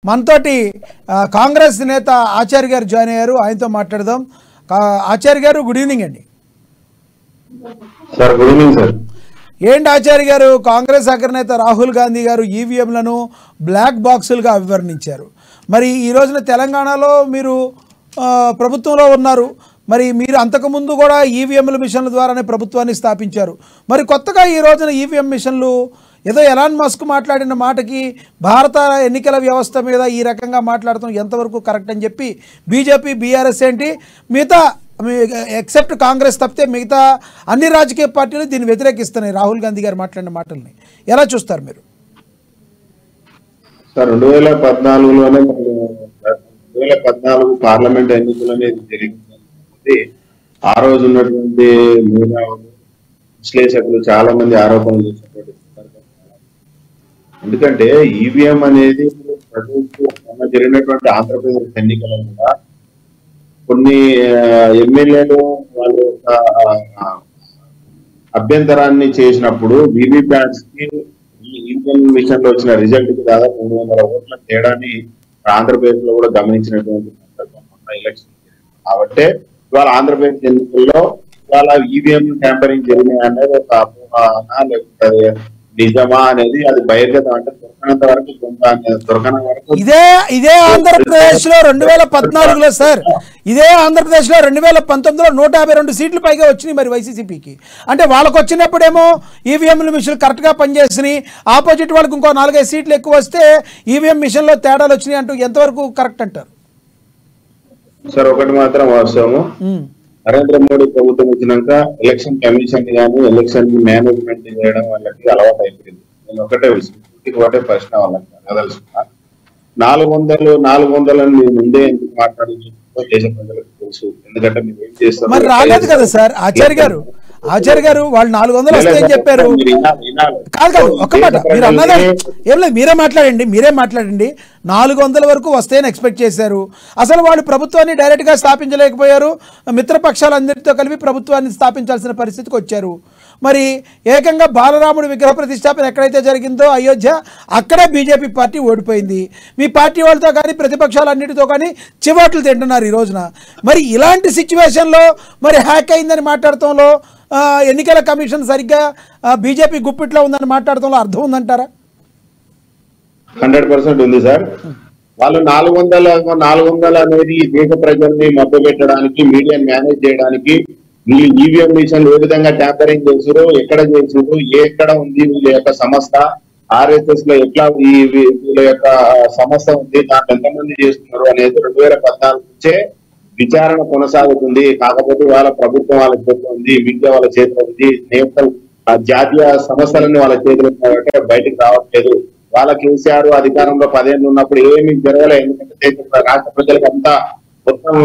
మనతోటి కాంగ్రెస్ నేత ఆచార్య గారు జాయిన్ అయ్యారు. ఆయనతో మాట్లాడదాం. ఆచార్య గారు, గుడ్ ఈవినింగ్ అండి. Sir good evening sir. ఏంటి ఆచార్య గారు, కాంగ్రెస్ అగ్రనేత రాహుల్ గాంధీ గారు ఈవీఎంలను బ్లాక్ బాక్సులుగా అభివర్ణించారు. మరి ఈ రోజున తెలంగాణలో మీరు ప్రభుత్వంలో ఉన్నారు. మరి మీరు అంతకుముందు కూడా ఈవీఎంల మిషన్ల ద్వారానే ప్రభుత్వాన్ని స్థాపించారు. మరి కొత్తగా ఈ రోజున ఈవీఎం మిషన్లు ఏదో ఎలాన్ మస్క్ మాట్లాడిన మాటకి భారత ఎన్నికల వ్యవస్థ మీద ఈ రకంగా మాట్లాడటం ఎంతవరకు కరెక్ట్ అని చెప్పి బీజేపీ, బీఆర్ఎస్ ఏంటి మిగతా ఎక్సెప్ట్ కాంగ్రెస్ తప్పితే మిగతా అన్ని రాజకీయ పార్టీలు దీన్ని వ్యతిరేకిస్తున్నాయి. రాహుల్ గాంధీ గారు మాట్లాడిన మాటల్ని ఎలా చూస్తారు మీరు? సార్ 2014లోనే 2014 పార్లమెంట్ ఎన్నికలు అనేది జరిగింది. ఆ రోజు ఉన్నటువంటి విశ్లేషకులు చాలా మంది ఆరోపణలు చేసినటువంటి ఎందుకంటే ఈవీఎం అనేది జరిగినటువంటి ఆంధ్రప్రదేశ్ ఎన్నికలలో కూడా కొన్ని ఎమ్మెల్యేలు వాళ్ళ యొక్క అభ్యంతరాన్ని చేసినప్పుడు వీవీప్యాట్స్ కి ఈవీఎం మిషన్ లో వచ్చిన రిజల్ట్ కి దాదాపు 300 ఓట్ల తేడాని ఆంధ్రప్రదేశ్ లో కూడా గమనించినటువంటి ఎలక్షన్. కాబట్టి ఇవాళ ఆంధ్రప్రదేశ్ ఎన్నికల్లో ఇవాళ ఈవీఎం ట్యాంపరింగ్ జరిగినాయి అనేది ఒక అపోహనా లేకపోతే నిజమా అనేది అది బహిర్గతం. అంటే దొరకనంత వరకు దొరకన వరకు ఇదే ఆంధ్రప్రదేశ్ లో 2014లో సార్, ఇదే ఆంధ్రప్రదేశ్ లో 2019లో 152 సీట్లు పైగా వచ్చినాయి మరి వైసీపీకి. అంటే వాళ్ళకు వచ్చినప్పుడేమో ఈవీఎంల మిషన్లు కరెక్ట్ గా పనిచేస్తున్నాయి, ఆపోజిట్ వాళ్ళకి ఇంకో 4-5 సీట్లు ఎక్కువ వస్తే ఈవీఎం మిషన్ లో తేడాలు వచ్చినాయి అంటూ ఎంతవరకు కరెక్ట్ అంటారు? సార్ ఒకటి మాత్రం వాస్తవము, నరేంద్ర మోడీ ప్రభుత్వం వచ్చినాక ఎలక్షన్ కమిషన్ గానీ ఎలక్షన్ మేనేజ్మెంట్ చేయడం వాళ్ళకి అలవాటు అయిపోయింది. నేను ఒకటే ప్రశ్న వాళ్ళకి అడగదలుచుకున్నా. 400 మీరు ముందే ఎందుకు మాట్లాడుతూ దేశ ప్రజలకు తెలుసు. ఎందుకంటే మీరు ఏం చేస్తారు మరి రాలేదు కదా సార్. ఆచార్య గారు వాళ్ళు 400 వస్తాయని చెప్పారు. కాదు ఒక్క మాట మీరు అన్నదే ఏం లేదు, మీరే మాట్లాడండి. 400 వరకు వస్తాయని ఎక్స్పెక్ట్ చేశారు. అసలు వాళ్ళు ప్రభుత్వాన్ని డైరెక్ట్ గా స్థాపించలేకపోయారు. మిత్రపక్షాలందరితో కలిపి ప్రభుత్వాన్ని స్థాపించాల్సిన పరిస్థితికి వచ్చారు. మరి ఏకంగా బాలరాముడి విగ్రహ ప్రతిష్టాపన ఎక్కడైతే జరిగిందో అయోధ్య, అక్కడే బీజేపీ పార్టీ ఓడిపోయింది. మీ పార్టీ వాళ్ళతో కానీ ప్రతిపక్షాలన్నిటితో కానీ చివాట్లు తింటున్నారు ఈ రోజున. మరి ఇలాంటి సిచ్యువేషన్లో మరి హ్యాక్ అయిందని మాట్లాడటంలో, ఎన్నికల కమిషన్ సరిగ్గా బీజేపీ గుప్పిట్లో ఉందని మాట్లాడటంలో అర్థం ఉందంటారా? 100% ఉంది సార్. వాళ్ళు 400 అనేది దేశ ప్రజల్ని మభ్యపెట్టడానికి, మీడియాని మేనేజ్ చేయడానికి, వీళ్ళు ఈవీఎం మిషన్లు ఏ విధంగా ట్యాంపరింగ్ చేసారు, ఎక్కడ చేసారు, ఎక్కడ ఉంది వీళ్ళ యొక్క సంస్థ, ఆర్ఎస్ఎస్ లో ఎట్లా వీళ్ళ యొక్క సంస్థ ఉంది, దాంట్లో ఎంతమంది చేస్తున్నారు అనేది 2014 నుంచే విచారణ కొనసాగుతుంది. కాకపోతే వాళ్ళ ప్రభుత్వం వాళ్ళ చేతిలో ఉంది, మీడియా వాళ్ళ చేతిలో ఉంది, నేషనల్ జాతీయ సంస్థలన్నీ వాళ్ళ చేతిలో ఉన్నాయంటే బయటకు రావట్లేదు. వాళ్ళ కేసీఆర్ అధికారంలో 10 ఏళ్ళు ఉన్నప్పుడు ఏమీ జరగలేదు. ఎందుకంటే రాష్ట్ర ప్రజలకు అంతా మొత్తం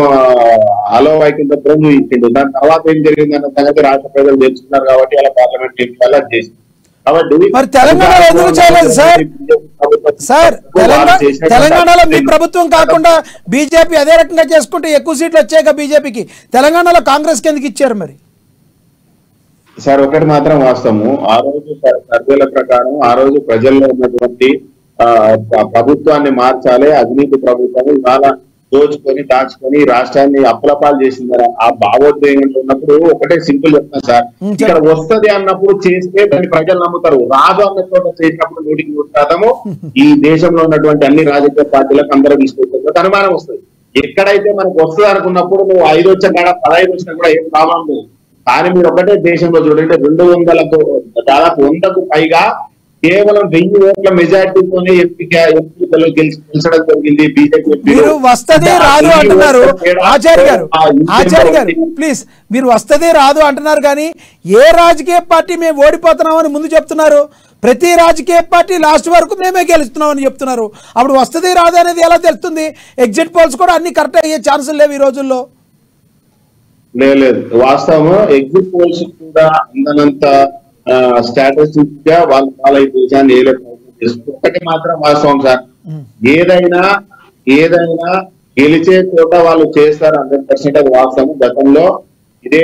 అలోవైకుంఠం ఇచ్చిండు. దాని తర్వాత ఏం జరిగింది అన్న సంగతి రాష్ట్ర ప్రజలు తెలుసుకున్నారు. కాబట్టి అలా పార్లమెంట్ ఎన్నికల చేసింది. కాబట్టి మరి తెలంగాణలో ఎందుకు చేయలేదు సార్? తెలంగాణలో మీ ప్రభుత్వం కాకుండా బీజేపీ అదే రకంగా చేసుకుంటే ఎక్కువ సీట్లు వచ్చాయి బీజేపీకి. తెలంగాణలో కాంగ్రెస్ కి ఎందుకు ఇచ్చారు మరి? సార్ ఒకటి మాత్రం వాస్తవము, ఆ రోజు సర్వేల ప్రకారం ఆ రోజు ప్రజల్లో ఉన్నటువంటి ప్రభుత్వాన్ని మార్చాలి, అవినీతి ప్రభుత్వం ఇవాళ దోచుకొని దాచుకొని రాష్ట్రాన్ని అప్పులపాలు చేసింది. ఆ భావోద్వేగంలో ఉన్నప్పుడు ఒకటే సింపుల్ చెప్తాను సార్, ఇక్కడ వస్తది అన్నప్పుడు చేస్తే దాన్ని ప్రజలు నమ్ముతారు. రాదు అన్న చోట చేసినప్పుడు 100% ఈ దేశంలో ఉన్నటువంటి అన్ని రాజకీయ పార్టీలకు అందరూ తీసుకొచ్చేందుకు అనుమానం వస్తుంది. ఎక్కడైతే మనకు వస్తుంది అనుకున్నప్పుడు నువ్వు 5 వచ్చా కాడ 15 వచ్చినా కూడా ఏం ప్రాబ్లం లేదు. కానీ మీరు ఒకటే దేశంలో చూడండి, 200కు దాదాపు 100కు పైగా కేవలం 1000 ఓట్ల మెజార్టీతోనే ఎంపీలు గెలిచడం జరిగింది బీజేపీ. మీరు వస్తది రాదు అంటున్నారు ఆచార్య గారు, ప్లీజ్ మీరు వస్తది రాదు అంటున్నారు కానీ ఏ రాజకీయ పార్టీ మేము ఓడిపోతున్నామని ముందు చెప్తున్నారు? ప్రతి రాజకీయ పార్టీ లాస్ట్ వరకు మేమే గెలుస్తున్నామని చెప్తున్నారు. అప్పుడు వస్తది రాదు అనేది ఎలా తెలుస్తుంది? ఎగ్జిట్ పోల్స్ కూడా అన్ని కరెక్ట్ అయ్యే ఛాన్సులు లేవు ఈ రోజుల్లో. లేదు వాస్తవం, ఎగ్జిట్ పోల్స్ కూడా అందనంత స్ట్రాటజిక్ గా వాళ్ళ ఈ దేశాన్ని ఒకటి మాత్రం వాస్తవం సార్, ఏదైనా గెలిచే చోట వాళ్ళు చేస్తారు 100%. అది వాస్తవం. గతంలో ఇదే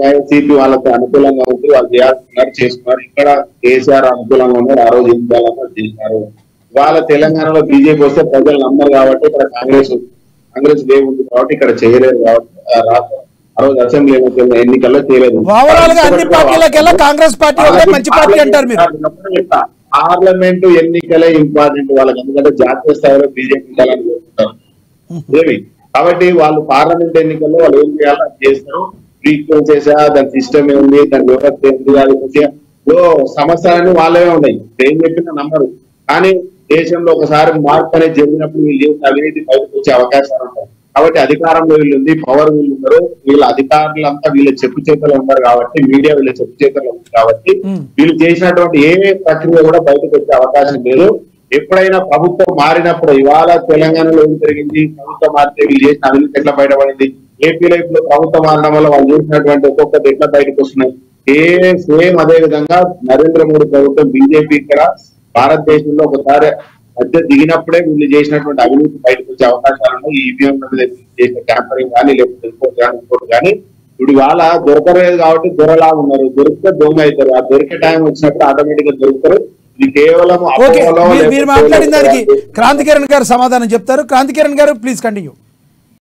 వైసీపీ వాళ్ళకి అనుకూలంగా ఉంటే వాళ్ళు చేయాల్సినారు, చేసుకున్నారు. ఇక్కడ కేసీఆర్ అనుకూలంగా ఉన్నారు, ఆ రోజు ఏం చేయాలన్నా చేసినారు. ఇవాళ తెలంగాణలో బీజేపీ వస్తే ప్రజలు నమ్మరు కాబట్టి ఇక్కడ కాంగ్రెస్ ఉంది కాబట్టి ఇక్కడ చేయలేదు కాబట్టి ఆ రోజు అసెంబ్లీ ఎన్నికల్లో చేయలేదు. ఓవరాల్ గా అన్ని పార్టీలకెల్లా కాంగ్రెస్ పార్టీ ఒకటే మంచి పార్టీ అంటారు మీరు. పార్లమెంట్ ఎన్నికలే ఇంపార్టెంట్ వాళ్ళకి, ఎందుకంటే జాతీయ స్థాయిలో బీజేపీ ఏమి కాబట్టి వాళ్ళు పార్లమెంట్ ఎన్నికల్లో వాళ్ళు ఏం చేయాలో అది చేస్తారు. ఫ్రీక్వెన్సీసా దాని సిస్టమ్ ఏముంది, దాని వ్యవస్థ ఏంది, అది సమస్యలన్నీ వాళ్ళే ఉన్నాయి. ఏం చెప్పినా నమ్మరు. కానీ దేశంలో ఒకసారి మార్పు అనేది జరిగినప్పుడు వీళ్ళు చేసిన అవినీతి బయటకు వచ్చే అవకాశాలు ఉంటాయి. కాబట్టి అధికారంలో వీళ్ళు ఉంది, పవర్ వీళ్ళు ఉన్నారు, వీళ్ళ అధికారులంతా వీళ్ళ చెప్పు చేతలు ఉన్నారు కాబట్టి, మీడియా వీళ్ళ చెప్పు చేతలు ఉంది కాబట్టి వీళ్ళు చేసినటువంటి ఏ ప్రక్రియ కూడా బయటకు వచ్చే అవకాశం లేదు. ఎప్పుడైనా ప్రభుత్వం మారినప్పుడు, ఇవాళ తెలంగాణలో ఏం జరిగింది, ప్రభుత్వం మారితే వీళ్ళు చేసిన అవినీతి ఎట్లా బయటపడింది, ఏపీలో ఇప్పుడు ప్రభుత్వం మారడం వల్ల వాళ్ళు చేసినటువంటి ఒక్కొక్కటి ఎట్లా బయటకు వస్తున్నాయి. సేమ్ అదే విధంగా నరేంద్ర మోడీ ప్రభుత్వం బీజేపీ ఇక్కడ భారతదేశంలో ఒకసారి మధ్య దిగినప్పుడే వీళ్ళు చేసినటువంటి అవినీతి బయటకు వచ్చే అవకాశాలు ఉన్నాయి. ఈవీఎం చేసిన ట్యాంపరింగ్ కానీ లేకపోతే ఇంకోటి కానీ ఇప్పుడు వాళ్ళ దొరకలేదు కాబట్టి దొరలా ఉన్నారు. దొరికితే దొంగ అవుతారు. ఆ దొరికే టైం వచ్చినప్పుడు ఆటోమేటిక్ గా దొరుకుతారు. ఇది కేవలం మీరు మాట్లాడిన దానికి క్రాంతి కిరణ్ గారు సమాధానం చెప్తారు. క్రాంతి కిరణ్ గారు ప్లీజ్ కంటిన్యూ.